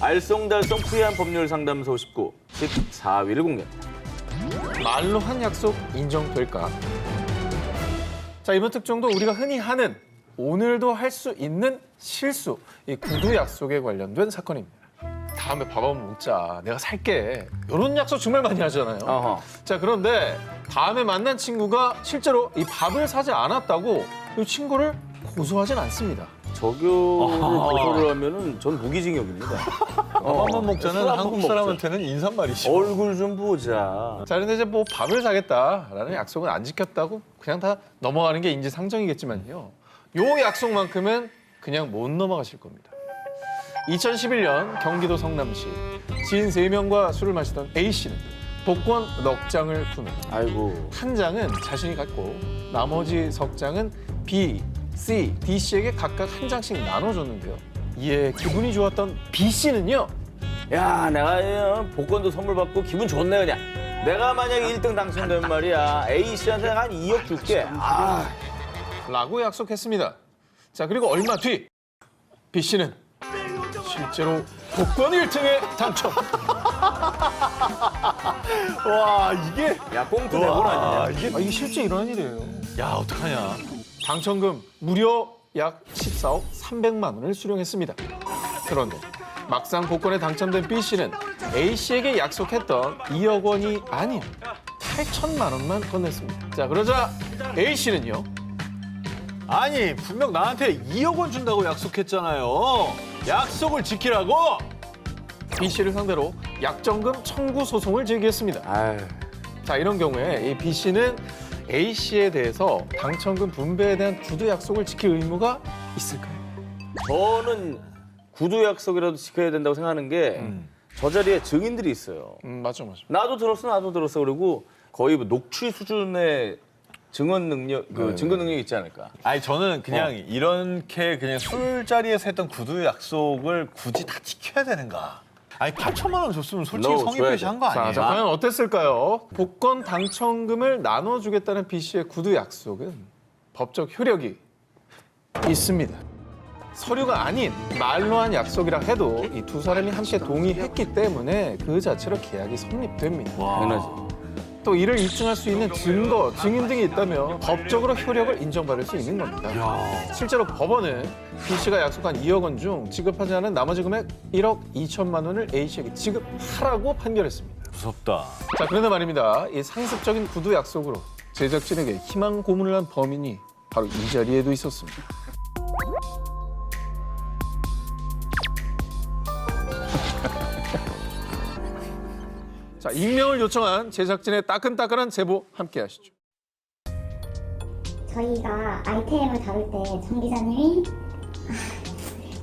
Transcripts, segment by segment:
알쏭달쏭 프리한 법률 상담소 19, 14위를 공개합니다. 말로 한 약속 인정될까? 자, 이번 특종도 우리가 흔히 하는 오늘도 할 수 있는 실수, 이 구두 약속에 관련된 사건입니다. 다음에 밥 한번 먹자, 내가 살게, 이런 약속 정말 많이 하잖아요. 어허. 자, 그런데 다음에 만난 친구가 실제로 이 밥을 사지 않았다고 이 친구를 고소하진 않습니다. 적용을 고소를 하면은 전 무기징역입니다. 밥 한번 먹자는 술한번 한국 먹자. 사람한테는 인사말이죠. 얼굴 좀 보자. 자, 그런데 이제 뭐 밥을 사겠다라는 약속은 안 지켰다고 그냥 다 넘어가는 게 인지상정이겠지만요. 요 약속만큼은 그냥 못 넘어가실 겁니다. 2011년 경기도 성남시 지인 3명과 술을 마시던 A씨는 복권 넉 장을 구매합니다. 아이고. 한 장은 자신이 갖고 나머지 석 장은 B, C, D씨에게 각각 한 장씩 나눠줬는데요. 이에 기분이 좋았던 B씨는요. 야, 내가 복권도 선물 받고 기분 좋네 그냥. 내가 만약에 1등 당첨되면 말이야, A씨한테 내가 한 2억 줄게. 아, 라고 약속했습니다. 자, 그리고 얼마 뒤 B씨는 실제로 복권 1등에 당첨. 와, 이게. 야, 꽁트 대본 아니냐? 이게 실제 일어난 일이에요. 야, 어떡하냐. 당첨금 무려 약 14억 300만 원을 수령했습니다. 그런데 막상 복권에 당첨된 B씨는 A씨에게 약속했던 2억 원이 아닌 8천만 원만 건넸습니다. 자, 그러자 A씨는요. 아니, 분명 나한테 2억 원 준다고 약속했잖아요. 약속을 지키라고! B씨를 상대로 약정금 청구 소송을 제기했습니다. 아유. 자, 이런 경우에 이 B씨는 A씨에 대해서 당첨금 분배에 대한 구두 약속을 지킬 의무가 있을까요? 저는 구두 약속이라도 지켜야 된다고 생각하는 게 저 자리에 증인들이 있어요. 맞아. 나도 들었어. 그리고 거의 뭐 녹취 수준의 증언 능력, 증거 능력이 있지 않을까. 아니, 저는 그냥 이렇게 그냥 술자리에서 했던 구두 약속을 굳이 다 지켜야 되는가. 아니, 8천만 원 줬으면 솔직히 No, 성의 줘야죠. 표시한 거 아니에요? 자, 과연 어땠을까요? 복권 당첨금을 나눠주겠다는 B씨의 구두 약속은 법적 효력이 있습니다. 서류가 아닌 말로 한 약속이라 해도 이 두 사람이 함께 동의했기 때문에 그 자체로 계약이 성립됩니다. 당연하지. 또 이를 입증할 수 있는 증거, 증인 등이 있다면 법적으로 효력을 인정받을 수 있는 겁니다. 실제로 법원은 B씨가 약속한 2억 원 중 지급하지 않은 나머지 금액 1억 2천만 원을 A씨에게 지급하라고 판결했습니다. 무섭다. 자, 그런데 말입니다. 이 상습적인 구두 약속으로 제작진에게 희망 고문을 한 범인이 바로 이 자리에도 있었습니다. 자, 익명을 요청한 제작진의 따끈따끈한 제보 함께 하시죠. 저희가 아이템을 다룰 때 정 기자님이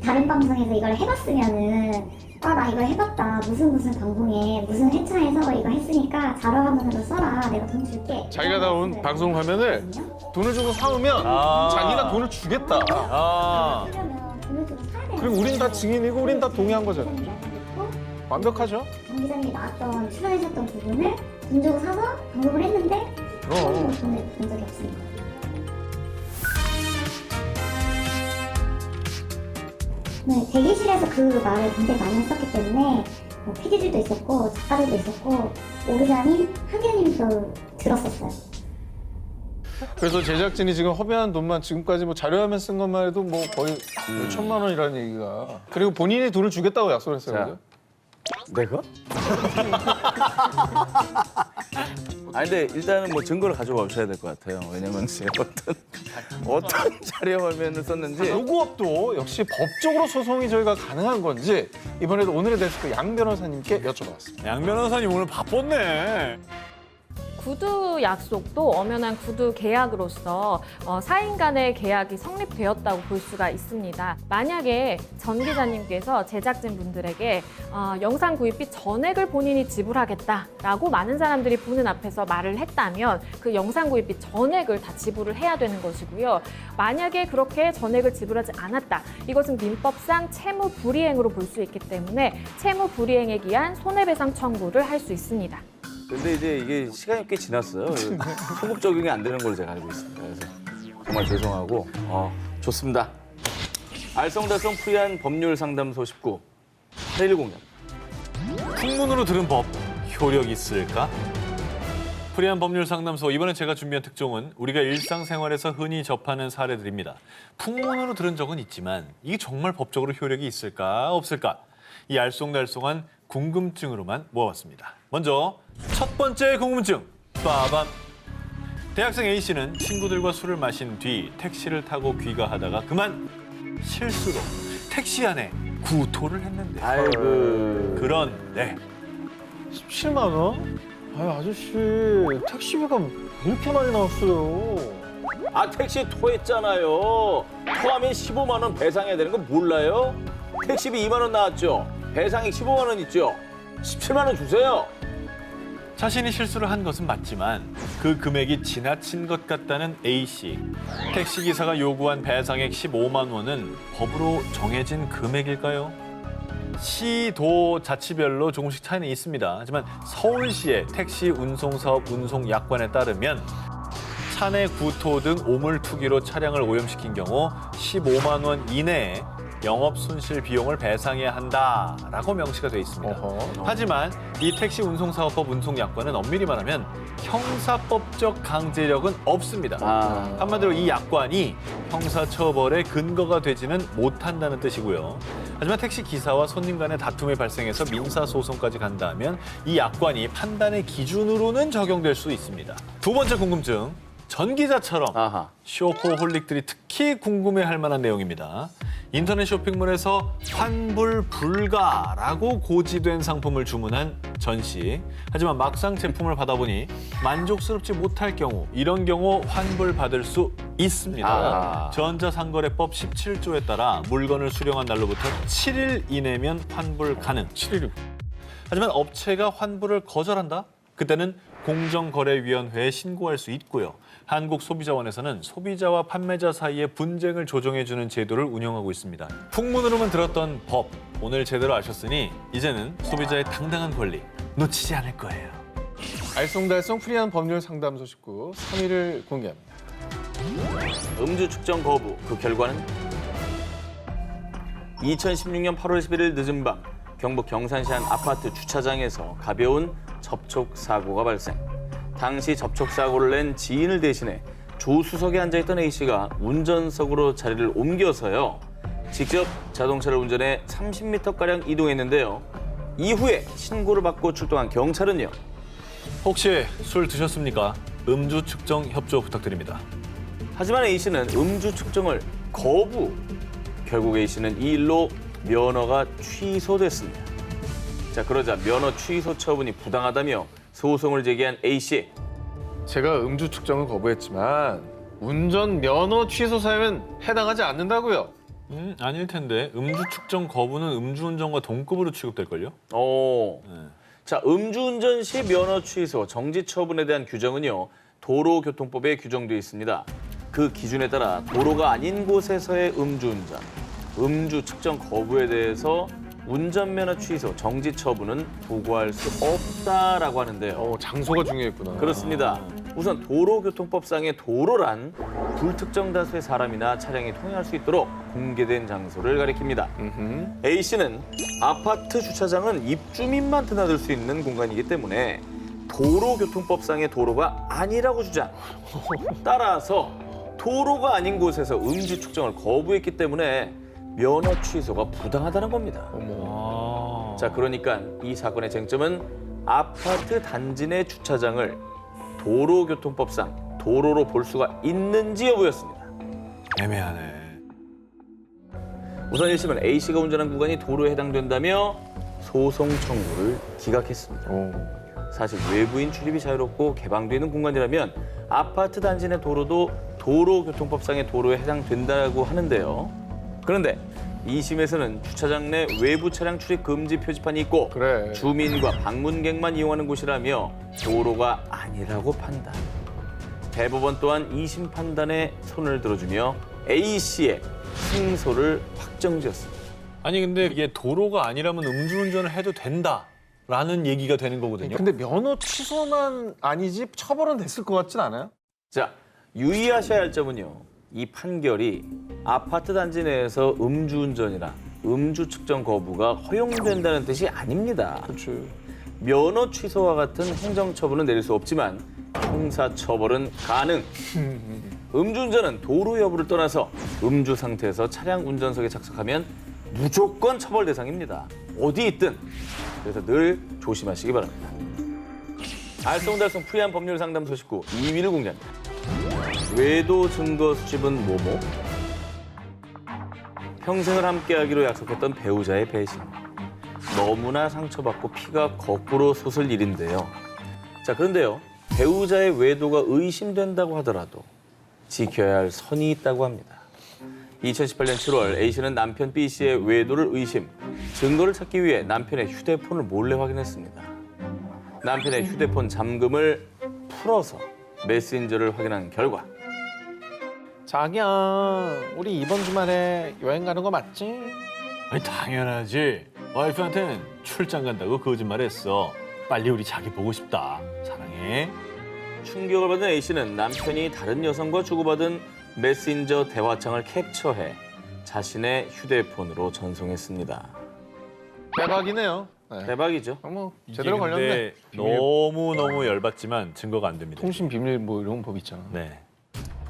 다른 방송에서 이걸 해봤으면은 나 이걸 해봤다 무슨 방송에 무슨 회차에서 이거 했으니까 자료화면으로 써라 내가 돈 줄게. 자기가 나온 방송 화면을 돈을 주고 사오면 자기가 돈을 주겠다. 하려면 돈을 주고 사야 되는 그리고 우린 다 증인이고 우린 다 동의한 거잖아요. 그리고 완벽하죠? 정 기자님이 나왔던 출연하셨던 부분을 돈 주고 사서 방송을 했는데 그럼. 돈을 본 적이 없습니다. 네, 대기실에서 그 말을 굉장히 많이 했었기 때문에 뭐 PD들도 있었고 작가들도 있었고 오르장이 한겨님도 들었었어요. 그래서 제작진이 지금 허비한 돈만 지금까지 뭐 자료화면 쓴 것만 해도 뭐 거의 몇 천만 원이라는 얘기가. 그리고 본인이 돈을 주겠다고 약속을 했어요. 자. 그죠? 내가? 아니 근데 일단은 뭐 증거를 가져와 주셔야 될 것 같아요. 왜냐면 제가 어떤 자료 화면을 썼는지. 이것도 역시 법적으로 소송이 저희가 가능한 건지 이번에도 오늘의 데스크 양 변호사님께 여쭤봤습니다. 양 변호사님 오늘 바빴네. 구두 약속도 엄연한 구두 계약으로서 사인 간의 계약이 성립되었다고 볼 수가 있습니다. 만약에 전 기자님께서 제작진 분들에게 영상 구입비 전액을 본인이 지불하겠다라고 많은 사람들이 보는 앞에서 말을 했다면 그 영상 구입비 전액을 다 지불을 해야 되는 것이고요. 만약에 그렇게 전액을 지불하지 않았다. 이것은 민법상 채무 불이행으로 볼 수 있기 때문에 채무 불이행에 기한 손해배상 청구를 할 수 있습니다. 근데 이제 이게 시간이 꽤 지났어요. 소급 적용이 안 되는 걸로 제가 알고 있습니다. 그래서 정말 죄송하고 좋습니다. 알쏭달쏭 프리한 법률 상담소 19, 8110년. 풍문으로 들은 법 효력 있을까? 프리한 법률 상담소 이번에 제가 준비한 특종은 우리가 일상생활에서 흔히 접하는 사례들입니다. 풍문으로 들은 적은 있지만 이게 정말 법적으로 효력이 있을까 없을까? 이 알쏭달쏭한 궁금증으로만 모아봤습니다. 먼저 첫 번째 궁금증 빠밤. 대학생 A씨는 친구들과 술을 마신 뒤 택시를 타고 귀가하다가 그만 실수로 택시 안에 구토를 했는데 아이고. 그런데 17만 원? 아유, 아저씨, 택시비가 왜 이렇게 많이 나왔어요? 아, 택시 토했잖아요. 토하면 15만 원 배상해야 되는 거 몰라요? 택시비 2만 원 나왔죠. 배상액 15만 원 있죠. 17만 원 주세요. 자신이 실수를 한 것은 맞지만 그 금액이 지나친 것 같다는 A씨. 택시기사가 요구한 배상액 15만 원은 법으로 정해진 금액일까요? 시, 도, 자치별로 조금씩 차이는 있습니다. 하지만 서울시의 택시 운송사업 운송약관에 따르면 차내 구토 등 오물 투기로 차량을 오염시킨 경우 15만 원 이내에 영업 손실 비용을 배상해야 한다라고 명시가 돼 있습니다. 어허. 하지만 이 택시 운송사업법 운송약관은 엄밀히 말하면 형사법적 강제력은 없습니다. 아. 한마디로 이 약관이 형사처벌의 근거가 되지는 못한다는 뜻이고요. 하지만 택시 기사와 손님 간의 다툼이 발생해서 민사소송까지 간다면 이 약관이 판단의 기준으로는 적용될 수 있습니다. 두 번째 궁금증, 전 기자처럼 아하. 쇼퍼홀릭들이 특히 궁금해할 만한 내용입니다. 인터넷 쇼핑몰에서 환불 불가라고 고지된 상품을 주문한 전 씨. 하지만 막상 제품을 받아보니 만족스럽지 못할 경우, 이런 경우 환불 받을 수 있습니다. 아. 전자상거래법 17조에 따라 물건을 수령한 날로부터 7일 이내면 환불 가능. 7일. 하지만 업체가 환불을 거절한다? 그때는 공정거래위원회에 신고할 수 있고요. 한국소비자원에서는 소비자와 판매자 사이의 분쟁을 조정해주는 제도를 운영하고 있습니다. 풍문으로만 들었던 법, 오늘 제대로 아셨으니 이제는 소비자의 당당한 권리 놓치지 않을 거예요. 알쏭달쏭 프리한 법률 상담소 19 3위를 공개합니다. 음주 측정 거부, 그 결과는 2016년 8월 11일 늦은 밤 경북 경산시 한 아파트 주차장에서 가벼운 접촉 사고가 발생. 당시 접촉 사고를 낸 지인을 대신해 조수석에 앉아있던 A씨가 운전석으로 자리를 옮겨서요. 직접 자동차를 운전해 30m가량 이동했는데요. 이후에 신고를 받고 출동한 경찰은요. 혹시 술 드셨습니까? 음주 측정 협조 부탁드립니다. 하지만 A씨는 음주 측정을 거부. 결국 A씨는 이 일로 면허가 취소됐습니다. 자, 그러자 면허 취소 처분이 부당하다며 소송을 제기한 A씨. 제가 음주 측정을 거부했지만 운전 면허 취소 사유는 해당하지 않는다고요. 아닐 텐데 음주 측정 거부는 음주운전과 동급으로 취급될걸요? 자, 음주운전 시 면허 취소, 정지 처분에 대한 규정은요. 도로교통법에 규정되어 있습니다. 그 기준에 따라 도로가 아닌 곳에서의 음주운전, 음주 측정 거부에 대해서 운전면허 취소, 정지 처분은 부과할 수 없다라고 하는데요. 장소가 중요했구나. 그렇습니다. 우선 도로교통법상의 도로란 불특정 다수의 사람이나 차량이 통행할 수 있도록 공개된 장소를 가리킵니다. A씨는 아파트 주차장은 입주민만 드나들 수 있는 공간이기 때문에 도로교통법상의 도로가 아니라고 주장. 따라서 도로가 아닌 곳에서 음주 측정을 거부했기 때문에 면허 취소가 부당하다는 겁니다. 자, 그러니까 이 사건의 쟁점은 아파트 단지 내 주차장을 도로교통법상 도로로 볼 수가 있는지 여부였습니다. 애매하네. 우선 1심은 A씨가 운전한 구간이 도로에 해당된다며 소송 청구를 기각했습니다. 사실 외부인 출입이 자유롭고 개방되는 공간이라면 아파트 단지 내 도로도 도로교통법상의 도로에 해당된다고 하는데요. 그런데 2심에서는 주차장 내 외부 차량 출입 금지 표지판이 있고 그래. 주민과 방문객만 이용하는 곳이라며 도로가 아니라고 판단. 대법원 또한 2심 판단에 손을 들어주며 A씨의 승소를 확정지었습니다. 아니 근데 이게 도로가 아니라면 음주운전을 해도 된다라는 얘기가 되는 거거든요. 근데 면허 취소만 아니지 처벌은 됐을 것 같진 않아요? 자, 유의하셔야 할 점은요. 이 판결이 아파트 단지 내에서 음주운전이나 음주 측정 거부가 허용된다는 뜻이 아닙니다. 그렇죠. 면허 취소와 같은 행정처분은 내릴 수 없지만 형사처벌은 가능. 음주운전은 도로 여부를 떠나서 음주 상태에서 차량 운전석에 착석하면 무조건 처벌 대상입니다. 어디 있든. 그래서 늘 조심하시기 바랍니다. 알쏭달쏭 프리한 법률 상담소 19 2위를 공개합니다. 외도 증거 수집은 뭐뭐? 평생을 함께하기로 약속했던 배우자의 배신. 너무나 상처받고 피가 거꾸로 솟을 일인데요. 자, 그런데요. 배우자의 외도가 의심된다고 하더라도 지켜야 할 선이 있다고 합니다. 2018년 7월 A씨는 남편 B씨의 외도를 의심, 증거를 찾기 위해 남편의 휴대폰을 몰래 확인했습니다. 남편의 휴대폰 잠금을 풀어서 메신저를 확인한 결과 자기야, 우리 이번 주말에 여행 가는 거 맞지? 아니 당연하지. 와이프한테는 출장 간다고 거짓말했어. 빨리 우리 자기 보고 싶다. 사랑해. 충격을 받은 A씨는 남편이 다른 여성과 주고받은 메신저 대화창을 캡처해 자신의 휴대폰으로 전송했습니다. 대박이네요. 네. 대박이죠. 뭐 이게 제대로 걸렸네. 근데 너무 열받지만 증거가 안 됩니다. 통신 비밀 뭐 이런 법 있잖아. 네.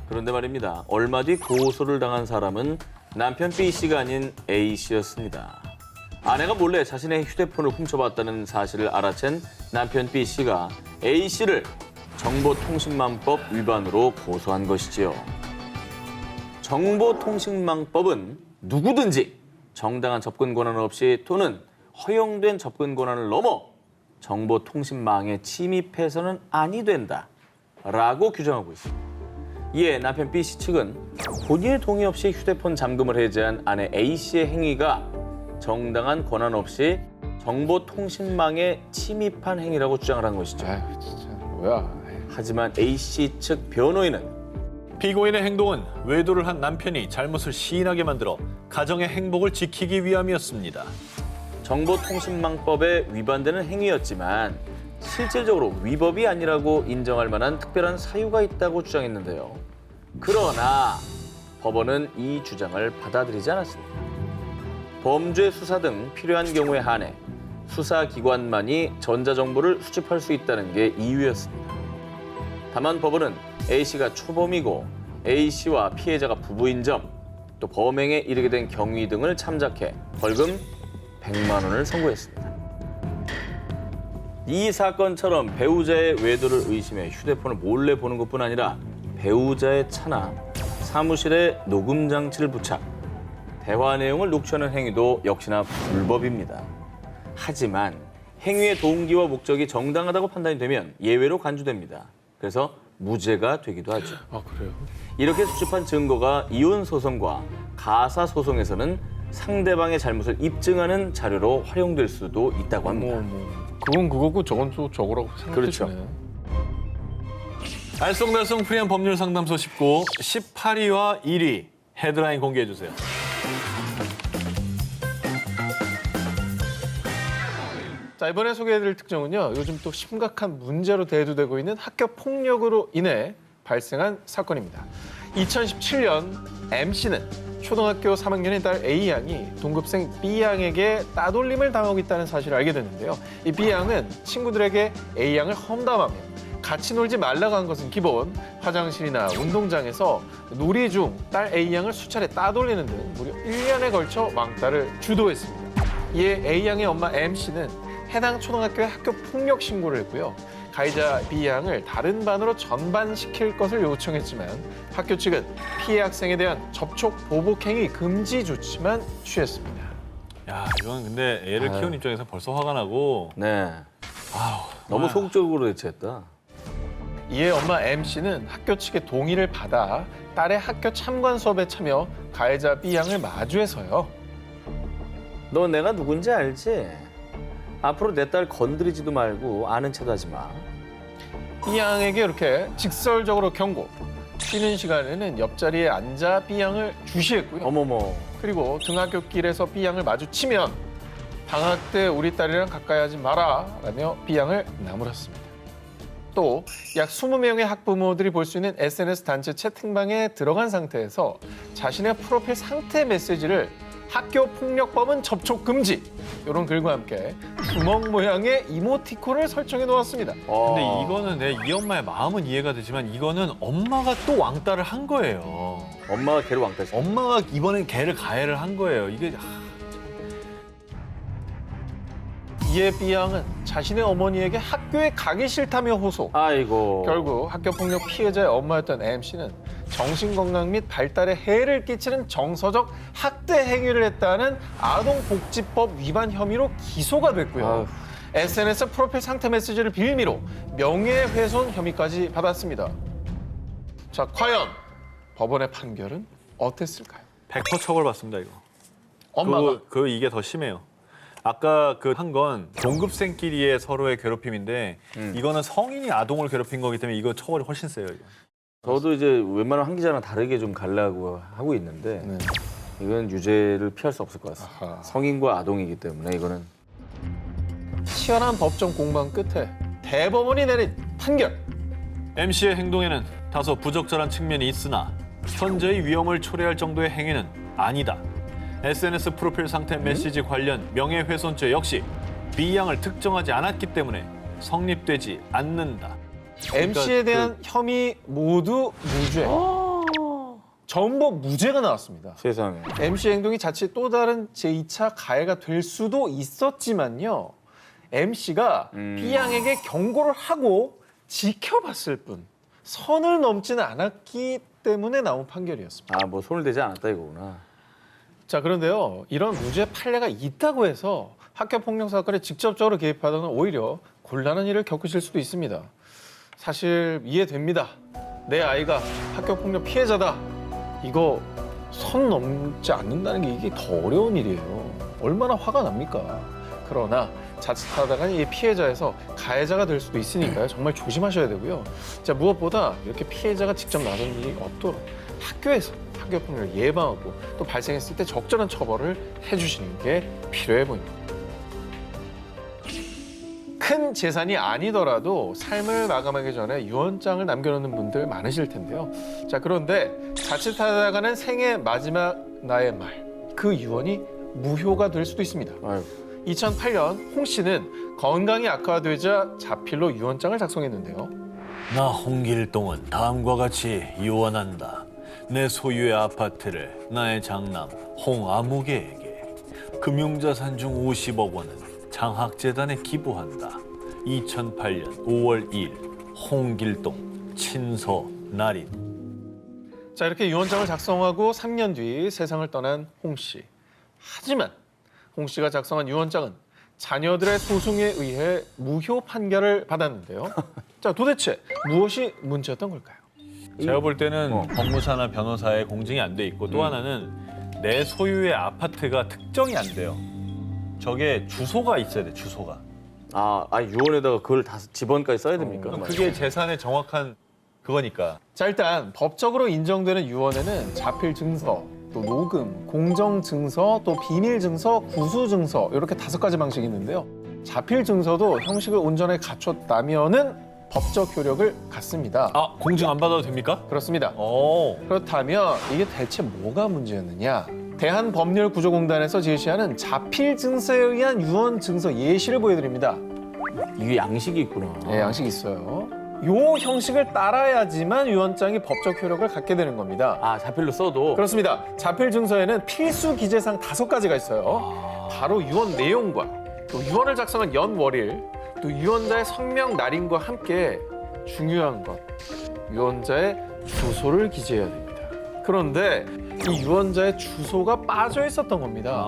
그런데 말입니다. 얼마 뒤 고소를 당한 사람은 남편 B씨가 아닌 A씨였습니다. 아내가 몰래 자신의 휴대폰을 훔쳐봤다는 사실을 알아챈 남편 B씨가 A씨를 정보통신망법 위반으로 고소한 것이지요. 정보통신망법은 누구든지 정당한 접근 권한 없이 또는 허용된 접근 권한을 넘어 정보통신망에 침입해서는 아니 된다라고 규정하고 있습니다. 이에 남편 B씨 측은 본인의 동의 없이 휴대폰 잠금을 해제한 아내 A씨의 행위가 정당한 권한 없이 정보통신망에 침입한 행위라고 주장을 한 것이죠. 아유, 진짜 뭐야. 하지만 A씨 측 변호인은 피고인의 행동은 외도를 한 남편이 잘못을 시인하게 만들어 가정의 행복을 지키기 위함이었습니다. 정보통신망법에 위반되는 행위였지만 실질적으로 위법이 아니라고 인정할 만한 특별한 사유가 있다고 주장했는데요. 그러나 법원은 이 주장을 받아들이지 않았습니다. 범죄 수사 등 필요한 경우에 한해 수사기관만이 전자정보를 수집할 수 있다는 게 이유였습니다. 다만 법원은 A씨가 초범이고 A씨와 피해자가 부부인 점, 또 범행에 이르게 된 경위 등을 참작해 벌금 100만 원을 선고했습니다. 이 사건처럼 배우자의 외도를 의심해 휴대폰을 몰래 보는 것뿐 아니라 배우자의 차나 사무실에 녹음 장치를 부착, 대화 내용을 녹취하는 행위도 역시나 불법입니다. 하지만 행위의 동기와 목적이 정당하다고 판단이 되면 예외로 간주됩니다. 그래서 무죄가 되기도 하죠. 아, 그래요? 이렇게 수집한 증거가 이혼 소송과 가사 소송에서는 상대방의 잘못을 입증하는 자료로 활용될 수도 있다고 합니다. 그건 그거고 저건 또 저거라고 그렇죠. 생각해주네. 알쏭달쏭 프리한 법률 상담소 19 18위와 1위 헤드라인 공개해 주세요. 자, 이번에 소개해드릴 특종은요. 요즘 또 심각한 문제로 대두되고 있는 학교 폭력으로 인해 발생한 사건입니다. 2017년 M씨는 초등학교 3학년의 딸 A양이 동급생 B양에게 따돌림을 당하고 있다는 사실을 알게 됐는데요. 이 B양은 친구들에게 A양을 험담하며 같이 놀지 말라고 한 것은 기본, 화장실이나 운동장에서 놀이 중 딸 A양을 수차례 따돌리는 등 무려 1년에 걸쳐 왕따를 주도했습니다. 이에 A양의 엄마 M씨는 해당 초등학교에 학교 폭력 신고를 했고요. 가해자 B양을 다른 반으로 전반시킬 것을 요청했지만 학교 측은 피해 학생에 대한 접촉 보복 행위 금지 조치만 취했습니다. 야, 이건 근데 애를 키우는 입장에서 벌써 화가 나고 네. 너무 소극적으로 대처했다. 이에 엄마 M씨는 학교 측의 동의를 받아 딸의 학교 참관 수업에 참여 가해자 B양을 마주해서요. 너 내가 누군지 알지? 앞으로 내 딸 건드리지도 말고 아는 척 하지 마. B양에게 이렇게 직설적으로 경고. 쉬는 시간에는 옆자리에 앉아 B양을 주시했고요. 어머머. 그리고 등하굣길에서 B양을 마주치면 방학 때 우리 딸이랑 가까이 하지 마라 라며 B양을 나무랐습니다. 또 약 20명의 학부모들이 볼 수 있는 SNS 단체 채팅방에 들어간 상태에서 자신의 프로필 상태 메시지를 학교폭력법은 접촉 금지 이런 글과 함께 주먹 모양의 이모티콘을 설정해 놓았습니다. 근데 이거는 이 엄마의 마음은 이해가 되지만 이거는 엄마가 또 왕따를 한 거예요. 엄마가 걔를 왕따시켰어. 엄마가 이번엔 걔를 가해를 한 거예요. 이게 이에 B양은 자신의 어머니에게 학교에 가기 싫다며 호소. 아이고. 결국 학교폭력 피해자의 엄마였던 M씨는 정신건강 및 발달에 해를 끼치는 정서적 학대 행위를 했다는 아동복지법 위반 혐의로 기소가 됐고요. 아휴. SNS 프로필 상태 메시지를 빌미로 명예훼손 혐의까지 받았습니다. 자, 과연 법원의 판결은 어땠을까요? 100% 처벌받습니다, 이거. 엄마가 이게 더 심해요. 아까 한 건 동급생끼리의 서로의 괴롭힘인데 이거는 성인이 아동을 괴롭힌 거기 때문에 이거 처벌이 훨씬 세요. 이거. 저도 이제 웬만한 한 기자랑 다르게 좀 가려고 하고 있는데 네. 이건 유죄를 피할 수 없을 것 같습니다. 아하. 성인과 아동이기 때문에 이거는 치열한 법정 공방 끝에 대법원이 내린 판결. MC의 행동에는 다소 부적절한 측면이 있으나 현재의 위험을 초래할 정도의 행위는 아니다. SNS 프로필 상태 메시지 관련 명예훼손죄 역시 B양을 특정하지 않았기 때문에 성립되지 않는다. MC에 대한 혐의 모두 무죄. 전부 무죄가 나왔습니다. 세상에. MC 행동이 자칫 또 다른 제2차 가해가 될 수도 있었지만요. MC가 B양에게 경고를 하고 지켜봤을 뿐 선을 넘지는 않았기 때문에 나온 판결이었습니다. 아, 뭐 손을 대지 않았다 이거구나. 자, 그런데요. 이런 무죄 판례가 있다고 해서 학교 폭력 사건에 직접적으로 개입하다는 오히려 곤란한 일을 겪으실 수도 있습니다. 사실 이해됩니다. 내 아이가 학교 폭력 피해자다. 이거 선 넘지 않는다는 게 이게 더 어려운 일이에요. 얼마나 화가 납니까? 그러나 자칫하다가 이 피해자에서 가해자가 될 수도 있으니까요. 정말 조심하셔야 되고요. 자, 무엇보다 이렇게 피해자가 직접 나선 일이 없도록 학교에서 학교 폭력을 예방하고 또 발생했을 때 적절한 처벌을 해주시는 게 필요해 보입니다. 큰 재산이 아니더라도 삶을 마감하기 전에 유언장을 남겨놓는 분들 많으실 텐데요. 자, 그런데 자칫하다가는 생애 마지막 나의 말, 그 유언이 무효가 될 수도 있습니다. 아이고. 2008년 홍 씨는 건강이 악화되자 자필로 유언장을 작성했는데요. 나 홍길동은 다음과 같이 유언한다. 내 소유의 아파트를 나의 장남 홍아무개에게 금융자산 중 50억 원은 장학재단에 기부한다. 2008년 5월 2일 홍길동 친서 날인. 자, 이렇게 유언장을 작성하고 3년 뒤 세상을 떠난 홍 씨. 하지만 홍 씨가 작성한 유언장은 자녀들의 소송에 의해 무효 판결을 받았는데요. 자, 도대체 무엇이 문제였던 걸까요? 제가 볼 때는 법무사나 변호사의 공증이 안 돼 있고 또 하나는 내 소유의 아파트가 특정이 안 돼요. 저게 주소가 있어야 돼, 주소가. 유언에다가 그걸 다 집원까지 써야 됩니까? 그게 재산의 정확한 그거니까. 자, 일단 법적으로 인정되는 유언에는 자필 증서, 또 녹음, 공정 증서, 또 비밀 증서, 구수 증서 이렇게 5가지 방식이 있는데요. 자필 증서도 형식을 온전히 갖췄다면은 법적 효력을 갖습니다. 아, 공증 안 받아도 됩니까? 그렇습니다. 오. 그렇다면 이게 대체 뭐가 문제였느냐? 대한법률구조공단에서 제시하는 자필 증서에 의한 유언 증서 예시를 보여드립니다. 이게 양식이 있구나. 네, 양식이 있어요. 요 형식을 따라야지만 유언장이 법적 효력을 갖게 되는 겁니다. 자필로 써도. 그렇습니다. 자필 증서에는 필수 기재사항 5가지가 있어요. 바로 유언 내용과 또 유언을 작성한 연월일, 또 유언자의 성명 날인과 함께 중요한 것, 유언자의 주소를 기재해야 됩니다. 그런데 이 유언자의 주소가 빠져 있었던 겁니다.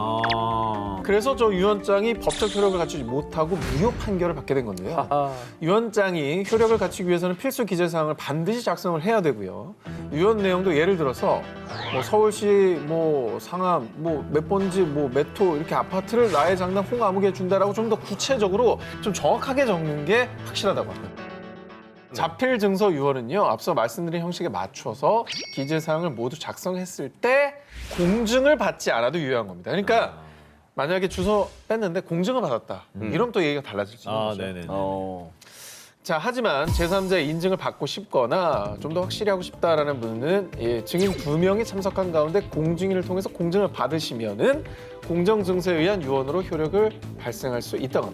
그래서 저 유언장이 법적 효력을 갖추지 못하고 무효 판결을 받게 된 건데요. 유언장이 효력을 갖추기 위해서는 필수 기재사항을 반드시 작성을 해야 되고요. 유언 내용도 예를 들어서 뭐 서울시 뭐 상암 뭐 몇 번지 뭐 몇 호 이렇게 아파트를 나의 장남 홍아무개에 준다라고 좀 더 구체적으로 좀 정확하게 적는 게 확실하다고 합니다. 자필 증서 유언은요, 앞서 말씀드린 형식에 맞춰서 기재사항을 모두 작성했을 때 공증을 받지 않아도 유효한 겁니다. 그러니까 만약에 주소 뺐는데 공증을 받았다. 이러면 또 얘기가 달라질 수 있는 거죠. 네네. 자, 하지만 제3자의 인증을 받고 싶거나 좀 더 확실히 하고 싶다라는 분은 증인 2명이 참석한 가운데 공증인을 통해서 공증을 받으시면은 공정증서에 의한 유언으로 효력을 발생할 수 있다고 합니다.